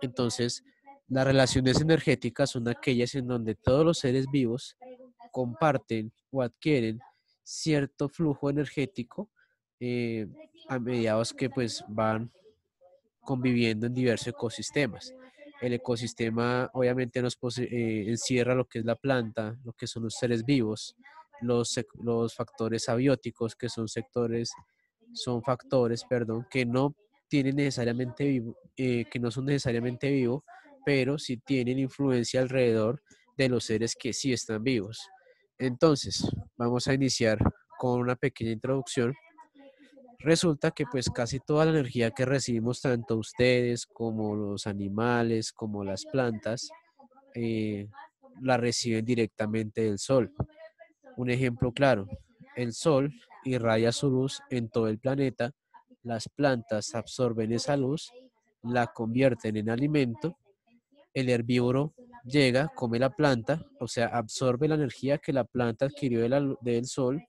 Entonces, las relaciones energéticas son aquellas en donde todos los seres vivos comparten o adquieren cierto flujo energético eh, a mediados que pues van conviviendo en diversos ecosistemas. El ecosistema obviamente encierra lo que es la planta, lo que son los seres vivos, los factores abióticos, que son factores, perdón, que no tienen necesariamente vivo, que no son necesariamente vivos, pero sí tienen influencia alrededor de los seres que sí están vivos. Entonces, vamos a iniciar con una pequeña introducción. Resulta que pues casi toda la energía que recibimos, tanto ustedes como los animales, como las plantas, eh, la reciben directamente del sol. Un ejemplo claro, el sol irradia su luz en todo el planeta, las plantas absorben esa luz, la convierten en alimento, el herbívoro llega, come la planta, o sea, absorbe la energía que la planta adquirió del sol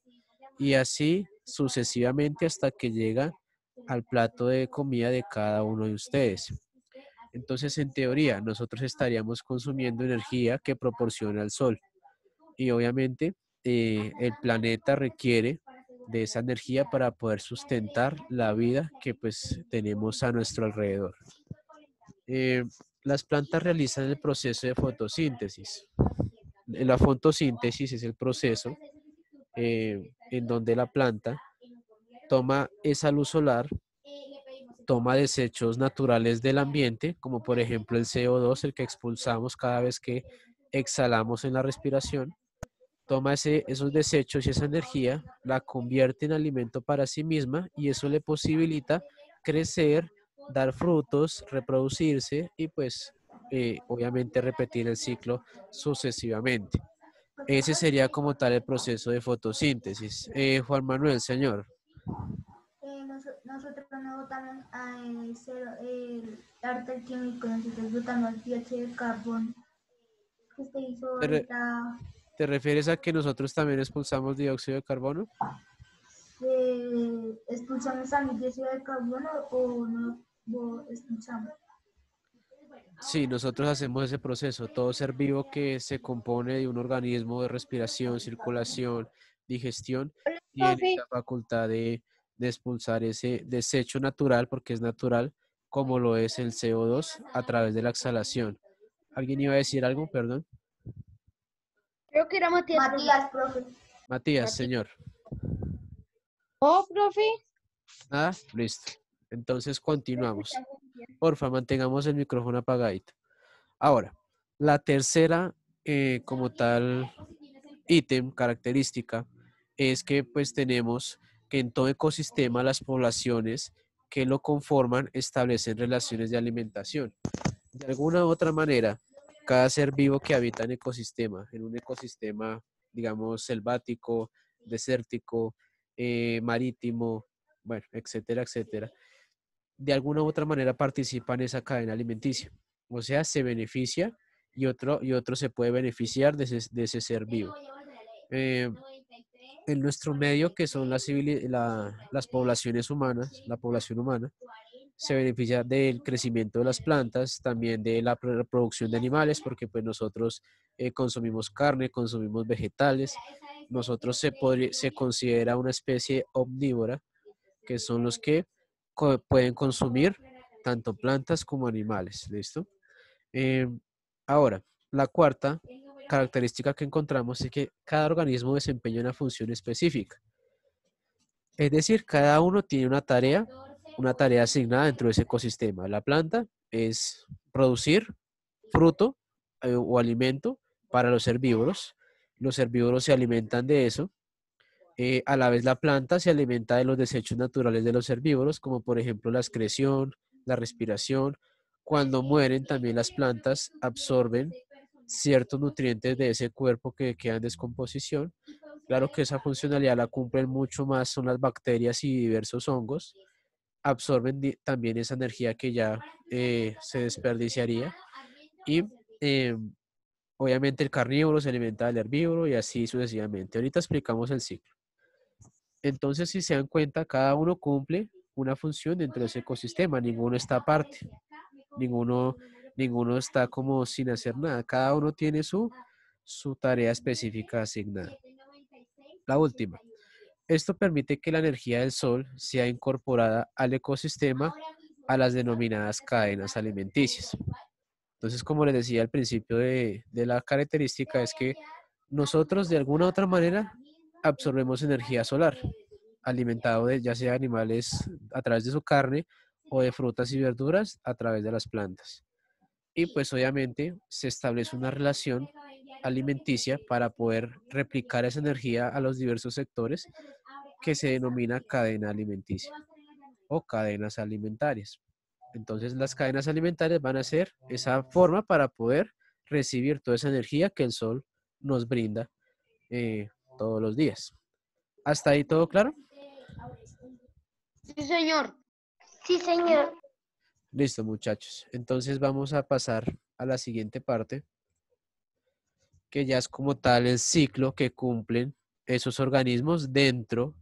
y así sucesivamente hasta que llega al plato de comida de cada uno de ustedes. Entonces, en teoría, nosotros estaríamos consumiendo energía que proporciona el sol y obviamente el planeta requiere de esa energía para poder sustentar la vida que pues tenemos a nuestro alrededor. Eh, las plantas realizan el proceso de fotosíntesis. La fotosíntesis es el proceso en donde la planta toma esa luz solar, toma desechos naturales del ambiente, como por ejemplo el CO2, el que expulsamos cada vez que exhalamos en la respiración, toma esos desechos y esa energía, la convierte en alimento para sí misma y eso le posibilita crecer, dar frutos, reproducirse y pues obviamente repetir el ciclo sucesivamente. Ese sería como tal el proceso de fotosíntesis. Juan Manuel, señor. Nosotros no botamos el arte químico, nosotros botamos dióxido de carbono. Que usted hizo ¿Te, re- ahorita, te refieres a que nosotros también expulsamos dióxido de carbono? expulsamos también dióxido de carbono o no lo expulsamos. Sí, nosotros hacemos ese proceso. Todo ser vivo que se compone de un organismo de respiración, circulación, digestión, tiene Profe, esa facultad de expulsar ese desecho natural, porque es natural, como lo es el CO2 a través de la exhalación. ¿Alguien iba a decir algo? Perdón. creo que era Matías. Matías, profe. Matías, Matías. señor. Oh, profe. Nada, listo. Entonces continuamos. Escuchamos bien. Porfa, mantengamos el micrófono apagadito. Ahora, la tercera, como tal, ítem, característica, es que pues tenemos que en todo ecosistema las poblaciones que lo conforman establecen relaciones de alimentación. De alguna u otra manera, cada ser vivo que habita en un ecosistema, digamos, selvático, desértico, marítimo, bueno, etcétera, etcétera, de alguna u otra manera participa en esa cadena alimenticia. O sea, se beneficia y otro se puede beneficiar de ese ser vivo. Eh, en nuestro medio, que son las poblaciones humanas, la población humana, se beneficia del crecimiento de las plantas, también de la reproducción de animales, porque pues nosotros consumimos carne, consumimos vegetales, nosotros se considera una especie omnívora, que son los que pueden consumir tanto plantas como animales, ¿listo? Eh, ahora, la cuarta característica que encontramos es que cada organismo desempeña una función específica. Es decir, cada uno tiene una tarea asignada dentro de ese ecosistema. La planta es producir fruto o alimento para los herbívoros. Los herbívoros se alimentan de eso. A la vez la planta se alimenta de los desechos naturales de los herbívoros, como por ejemplo la excreción, la respiración. Cuando mueren también las plantas absorben ciertos nutrientes de ese cuerpo que queda en descomposición. Claro que esa funcionalidad la cumplen mucho más son las bacterias y diversos hongos. Absorben también esa energía que ya se desperdiciaría. Y eh, obviamente el carnívoro se alimenta del herbívoro y así sucesivamente. Ahorita explicamos el ciclo. Entonces, si se dan cuenta, cada uno cumple una función dentro de ese ecosistema, ninguno está aparte. ninguno está como sin hacer nada. Cada uno tiene su tarea específica asignada. La última. Esto permite que la energía del sol sea incorporada al ecosistema a las denominadas cadenas alimenticias. Entonces, como les decía al principio de la característica, es que nosotros de alguna u otra manera absorbemos energía solar, alimentado de ya sea animales a través de su carne o de frutas y verduras a través de las plantas. Y pues obviamente se establece una relación alimenticia para poder replicar esa energía a los diversos sectores que se denomina cadena alimenticia o cadenas alimentarias. Entonces las cadenas alimentarias van a ser esa forma para poder recibir toda esa energía que el sol nos brinda todos los días. ¿Hasta ahí todo claro? Sí, señor. Sí, señor. Listo, muchachos. Entonces vamos a pasar a la siguiente parte, que ya es como tal el ciclo que cumplen esos organismos dentro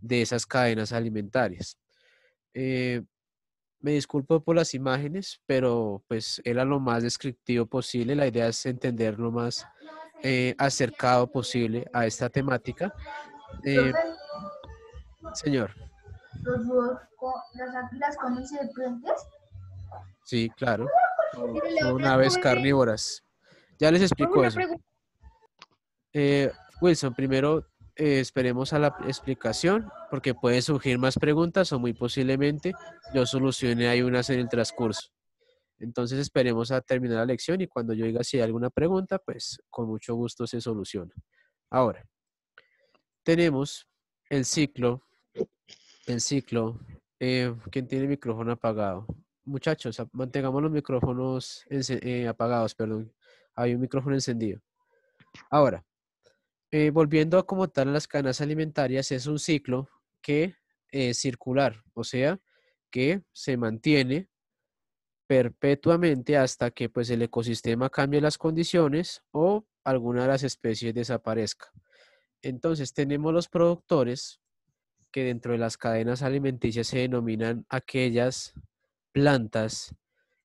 de esas cadenas alimentarias. Me disculpo por las imágenes, pero pues era lo más descriptivo posible. La idea es entender lo más acercado posible a esta temática. Profe, Señor, los búhos, las águilas comen serpientes. sí, claro. Tírale Son otra, aves profe. carnívoras. Ya les Profe, explico una eso. pregunta. Wilson, primero esperemos a la explicación porque pueden surgir más preguntas o muy posiblemente yo solucione ahí unas en el transcurso. Entonces esperemos a terminar la lección y cuando yo diga si hay alguna pregunta, pues con mucho gusto se soluciona. Ahora, tenemos el ciclo, ¿quién tiene el micrófono apagado? Muchachos, mantengamos los micrófonos apagados, perdón. Hay un micrófono encendido. Ahora, volviendo a como tal a las cadenas alimentarias, es un ciclo que es circular, o sea, que se mantiene perpetuamente hasta que pues el ecosistema cambie las condiciones o alguna de las especies desaparezca. Entonces tenemos los productores que dentro de las cadenas alimenticias se denominan aquellas plantas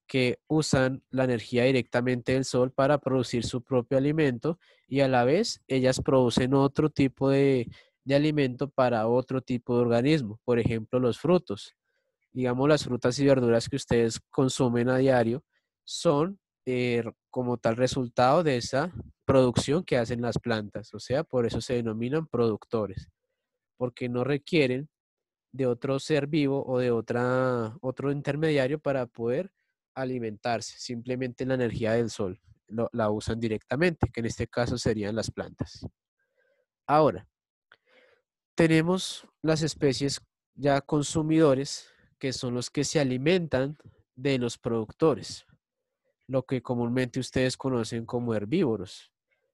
que usan la energía directamente del sol para producir su propio alimento y a la vez ellas producen otro tipo de alimento para otro tipo de organismo, por ejemplo los frutos. Digamos, las frutas y verduras que ustedes consumen a diario son como tal resultado de esa producción que hacen las plantas, o sea, por eso se denominan productores, porque no requieren de otro ser vivo o de otro intermediario para poder alimentarse, simplemente la energía del sol la usan directamente, que en este caso serían las plantas. Ahora, tenemos las especies ya consumidores, que son los que se alimentan de los productores, lo que comúnmente ustedes conocen como herbívoros.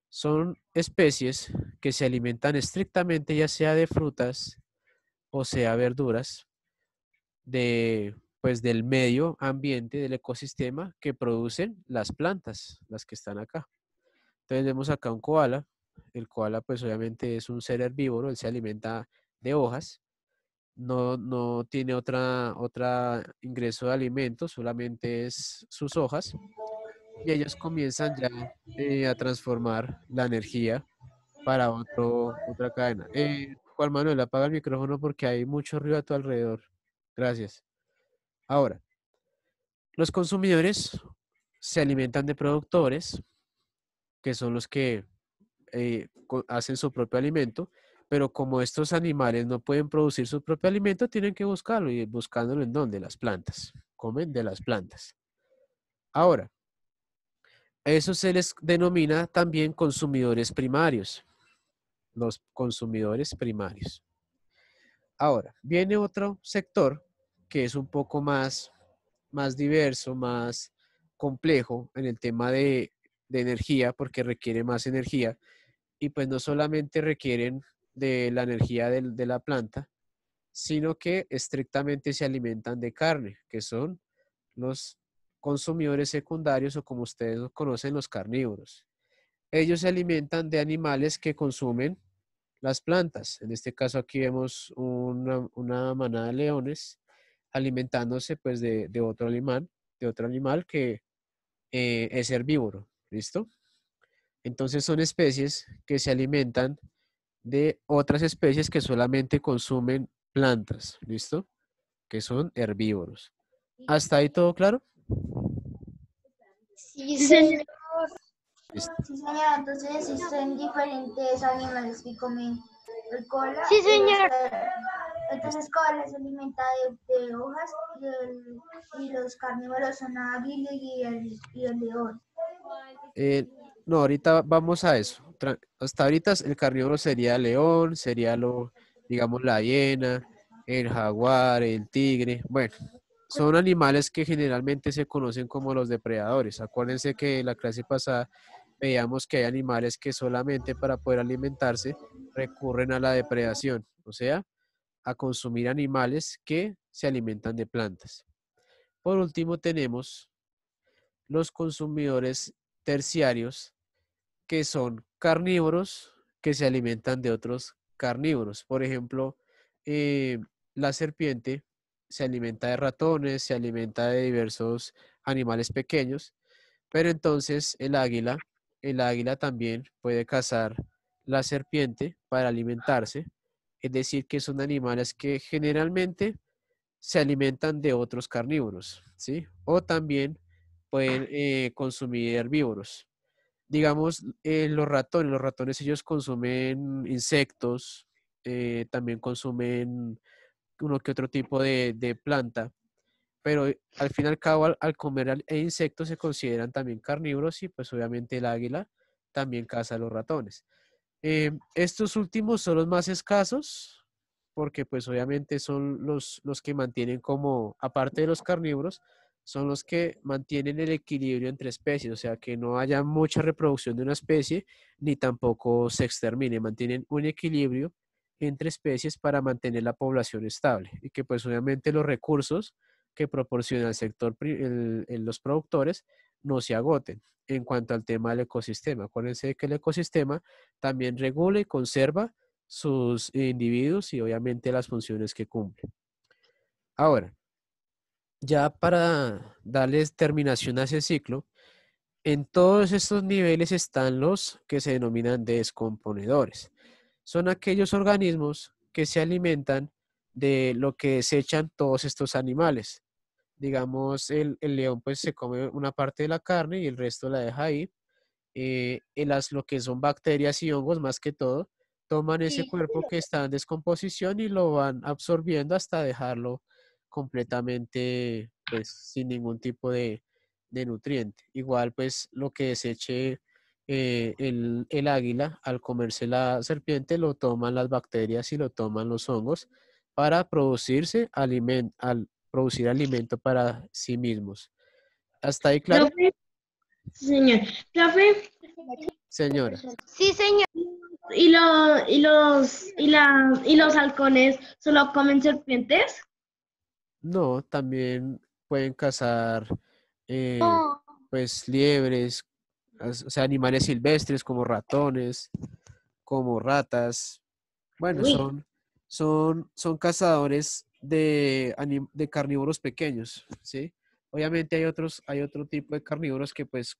Son especies que se alimentan estrictamente ya sea de frutas o sea verduras pues del medio ambiente, del ecosistema que producen las plantas, las que están acá. Entonces vemos acá un koala. El koala pues obviamente es un ser herbívoro, él se alimenta de hojas, no tiene otra ingreso de alimento, solamente es sus hojas y ellos comienzan ya a transformar la energía para otra cadena. Juan Manuel, apaga el micrófono porque hay mucho ruido a tu alrededor. Gracias. Ahora, los consumidores se alimentan de productores, que son los que hacen su propio alimento, pero como estos animales no pueden producir su propio alimento, tienen que buscarlo y buscándolo en dónde, las plantas, comen de las plantas. Ahora, eso se les denomina también consumidores primarios, los consumidores primarios. Ahora, viene otro sector que es un poco más diverso, más complejo en el tema de energía, porque requiere más energía, y pues no solamente requieren de la energía de la planta, sino que estrictamente se alimentan de carne, que son los consumidores secundarios o como ustedes los conocen, los carnívoros. Ellos se alimentan de animales que consumen las plantas. En este caso aquí vemos una manada de leones alimentándose pues de otro animal de otro animal que es herbívoro. ¿Listo? Entonces son especies que se alimentan de otras especies que solamente consumen plantas. ¿Listo? Que son herbívoros. ¿Hasta ahí todo claro? Sí, Sí, señor. Listo. sí, señora, entonces existen diferentes animales que comen el koala. Sí, señor. Entonces koala se alimenta de hojas y los carnívoros son la águila y el león. No, ahorita vamos a eso. Hasta ahorita el carnívoro sería león, sería digamos, la hiena, el jaguar, el tigre. Bueno, son animales que generalmente se conocen como los depredadores. Acuérdense que en la clase pasada veíamos que hay animales que solamente para poder alimentarse recurren a la depredación, o sea, a consumir animales que se alimentan de plantas. Por último, tenemos los consumidores terciarios, que son carnívoros que se alimentan de otros carnívoros. Por ejemplo, eh, la serpiente se alimenta de ratones, se alimenta de diversos animales pequeños, pero entonces el águila también puede cazar la serpiente para alimentarse, es decir, que son animales que generalmente se alimentan de otros carnívoros, ¿sí? O también pueden consumir herbívoros. Digamos, los ratones ellos consumen insectos, también consumen uno que otro tipo de planta, pero al fin y al cabo al comer insectos se consideran también carnívoros y pues obviamente el águila también caza a los ratones. Estos últimos son los más escasos porque pues obviamente son los que mantienen como, aparte de los carnívoros, son los que mantienen el equilibrio entre especies, o sea, que no haya mucha reproducción de una especie ni tampoco se extermine, mantienen un equilibrio entre especies para mantener la población estable y que pues obviamente los recursos que proporciona el sector, los productores no se agoten en cuanto al tema del ecosistema. Acuérdense que el ecosistema también regula y conserva sus individuos y obviamente las funciones que cumplen. Ahora, ya para darles terminación a ese ciclo, en todos estos niveles están los que se denominan descomponedores. Son aquellos organismos que se alimentan de lo que desechan todos estos animales. Digamos, el león pues se come una parte de la carne y el resto la deja ahí. Lo que son bacterias y hongos más que todo, toman ese Sí, cuerpo que está en descomposición y lo van absorbiendo hasta dejarlo completamente, pues, sin ningún tipo de nutriente. Igual, pues, lo que deseche el águila al comerse la serpiente, lo toman las bacterias y lo toman los hongos para al producir alimento para sí mismos. ¿Hasta ahí claro? Profe, sí, señor. Profe, Señora. Sí, señor. ¿Y los halcones solo comen serpientes? No, también pueden cazar eh, No. pues liebres, o sea, animales silvestres como ratones, como ratas. Bueno, Uy, son cazadores de carnívoros pequeños, ¿sí? Obviamente hay otro tipo de carnívoros que pues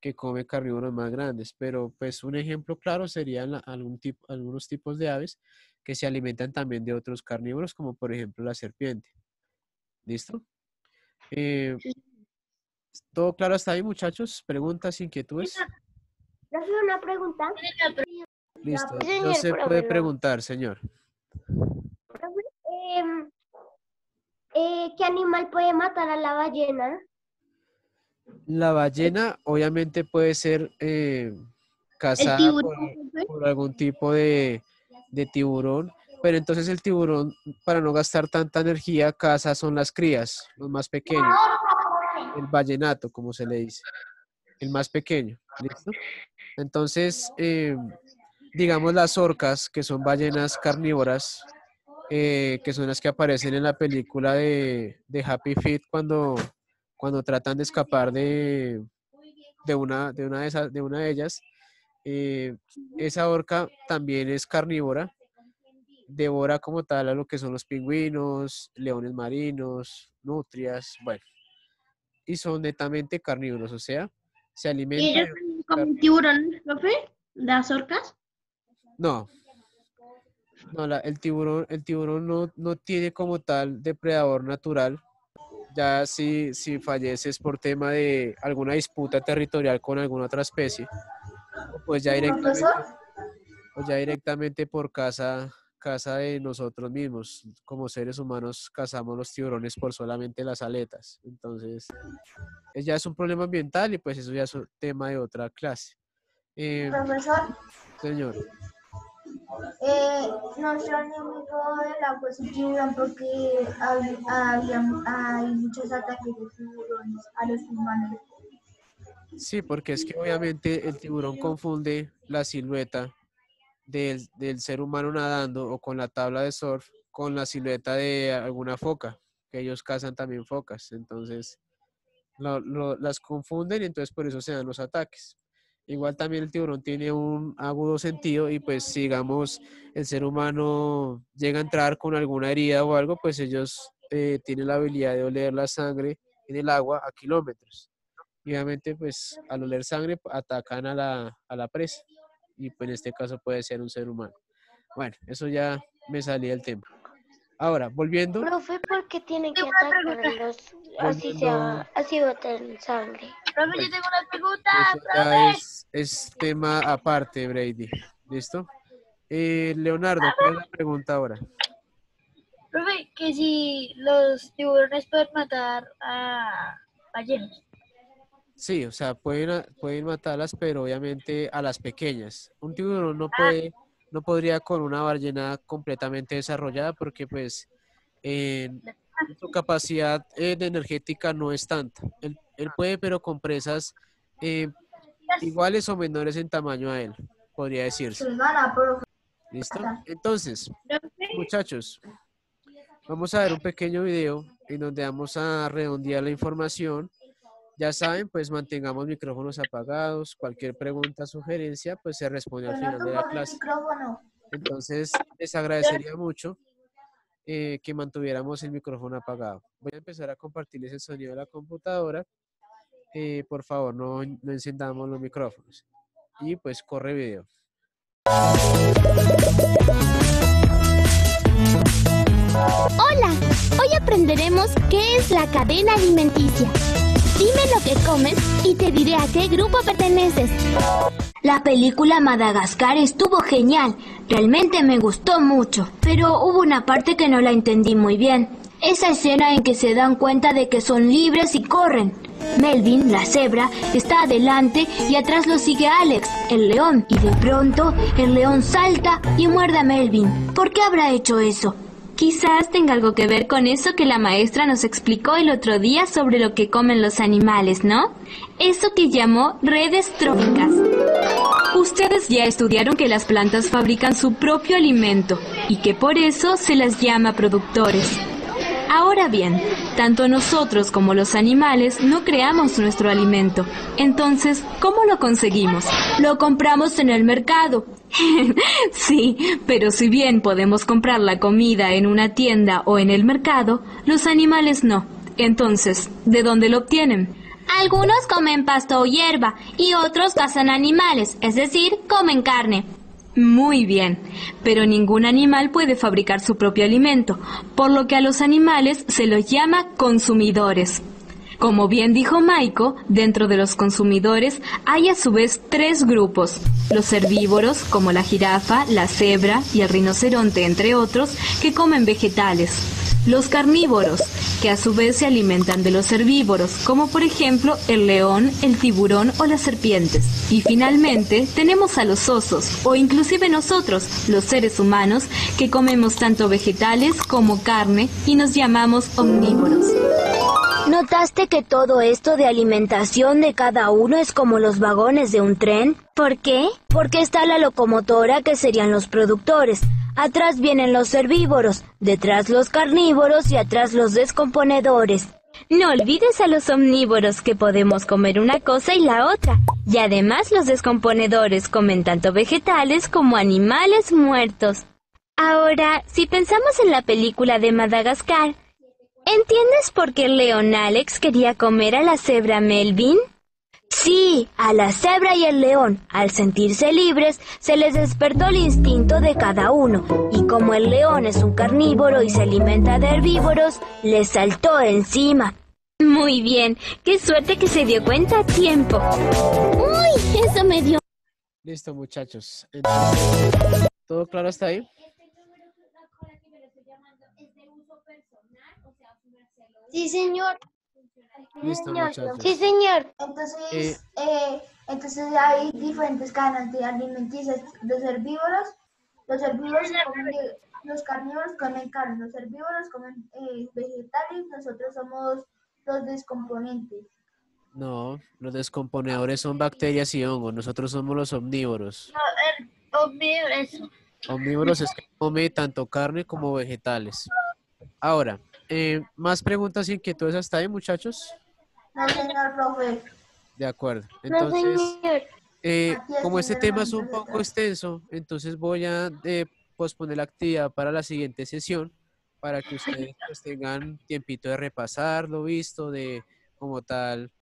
que come carnívoros más grandes, pero pues un ejemplo claro serían algunos tipos de aves que se alimentan también de otros carnívoros, como por ejemplo la serpiente. ¿Listo? Eh, ¿Todo claro hasta ahí, muchachos? ¿Preguntas, inquietudes? profe, una pregunta. Listo. sí, No señor, se puede profe, no. preguntar, señor. Profe, ¿qué animal puede matar a la ballena? La ballena obviamente puede ser El cazada tiburón, profe. por algún tipo de tiburón, pero entonces el tiburón, para no gastar tanta energía, caza son las crías, los más pequeños, el vallenato, como se le dice, el más pequeño. ¿Listo? Entonces, digamos las orcas, que son ballenas carnívoras, que son las que aparecen en la película de Happy Feet cuando tratan de escapar de una de ellas. Eh, esa orca también es carnívora, devora como tal a lo que son los pingüinos, leones marinos, nutrias, bueno. y son netamente carnívoros, o sea, se ¿Y alimentan ellos como tiburones, profe? ¿Las orcas? No, no, el tiburón no tiene como tal depredador natural. Ya si fallece es por tema de alguna disputa territorial con alguna otra especie, o pues Profesor, ya directamente por caza de nosotros mismos. Como seres humanos cazamos los tiburones por solamente las aletas. Entonces, ya es un problema ambiental y pues eso ya es un tema de otra clase. Eh, profesor, señor. nuestro enemigo del agua es el tiburón porque hay muchos ataques de tiburones a los humanos. Sí, porque es que obviamente el tiburón confunde la silueta del ser humano nadando o con la tabla de surf con la silueta de alguna foca, que ellos cazan también focas. Entonces, las confunden y entonces por eso se dan los ataques. Igual también el tiburón tiene un agudo sentido y pues si digamos el ser humano llega a entrar con alguna herida o algo, pues ellos tienen la habilidad de oler la sangre en el agua a kilómetros. Y obviamente pues al oler sangre atacan a la presa y pues en este caso puede ser un ser humano. Bueno, eso ya me salí del tema. Ahora, Profe, ¿por qué tienen que atacarlos volviendo, así botan sangre? Profe, bueno, yo tengo una pregunta, eso ya profe. es tema aparte, Brady. ¿Listo? Leonardo, ¿cuál es la pregunta ahora? Profe, que si los tiburones pueden matar a ballenas. Sí, o sea, pueden matarlas, pero obviamente a las pequeñas. Un tiburón no podría con una ballena completamente desarrollada porque pues en su capacidad de energética no es tanta. Él puede, pero con presas eh, iguales o menores en tamaño a él, podría decirse. Se gana, profe. ¿Listo? Entonces, muchachos, vamos a ver un pequeño video en donde vamos a redondear la información. Ya saben, pues mantengamos micrófonos apagados. Cualquier pregunta, sugerencia, pues se responde al Pero no final de la toco el clase. micrófono. Entonces, les agradecería mucho que mantuviéramos el micrófono apagado. Voy a empezar a compartirles el sonido de la computadora. Por favor, no encendamos los micrófonos. Y pues corre video. Hola, hoy aprenderemos qué es la cadena alimenticia. Dime lo que comes y te diré a qué grupo perteneces. La película Madagascar estuvo genial, realmente me gustó mucho, pero hubo una parte que no la entendí muy bien. Esa escena en que se dan cuenta de que son libres y corren. Melvin, la cebra, está adelante y atrás lo sigue Alex, el león, y de pronto el león salta y muerde a Melvin. ¿Por qué habrá hecho eso? Quizás tenga algo que ver con eso que la maestra nos explicó el otro día sobre lo que comen los animales, ¿no? Eso que llamó redes tróficas. Ustedes ya estudiaron que las plantas fabrican su propio alimento y que por eso se las llama productores. Ahora bien, tanto nosotros como los animales no creamos nuestro alimento. Entonces, ¿cómo lo conseguimos? Lo compramos en el mercado. Sí, pero si bien podemos comprar la comida en una tienda o en el mercado, los animales no. Entonces, ¿de dónde lo obtienen? Algunos comen pasto o hierba y otros cazan animales, es decir, comen carne. Muy bien, pero ningún animal puede fabricar su propio alimento, por lo que a los animales se los llama consumidores. Como bien dijo Maiko, dentro de los consumidores hay a su vez 3 grupos. Los herbívoros, como la jirafa, la cebra y el rinoceronte, entre otros, que comen vegetales. Los carnívoros, que a su vez se alimentan de los herbívoros, como por ejemplo el león, el tiburón o las serpientes. Y finalmente tenemos a los osos, o inclusive nosotros, los seres humanos, que comemos tanto vegetales como carne y nos llamamos omnívoros. ¿Notaste que todo esto de alimentación de cada uno es como los vagones de un tren? ¿Por qué? Porque está la locomotora, que serían los productores. Atrás vienen los herbívoros, detrás los carnívoros y atrás los descomponedores. No olvides a los omnívoros, que podemos comer una cosa y la otra. Y además los descomponedores comen tanto vegetales como animales muertos. Ahora, si pensamos en la película de Madagascar, ¿Entiendes por qué el león Alex quería comer a la cebra Melvin? Sí, a la cebra y el león, al sentirse libres, se les despertó el instinto de cada uno, y como el león es un carnívoro y se alimenta de herbívoros, le saltó encima. Muy bien, qué suerte que se dio cuenta a tiempo. ¡Uy! Eso me dio. Listo, muchachos. Entonces, ¿todo claro hasta ahí? Sí, señor. Listo, muchachos. Sí, señor. Entonces hay diferentes cadenas de alimenticias. Los herbívoros los carnívoros comen carne, los herbívoros comen vegetales, nosotros somos los descomponentes. No, los descomponedores son bacterias y hongos. Nosotros somos los omnívoros. Eso. Omnívoros es que come tanto carne como vegetales. Ahora, ¿más preguntas y inquietudes hasta ahí, muchachos? No, señor profe. De acuerdo. No, Entonces, señor. como este tema es un poco extenso, entonces voy a posponer la actividad para la siguiente sesión para que ustedes pues, tengan tiempito de repasar lo visto, de como tal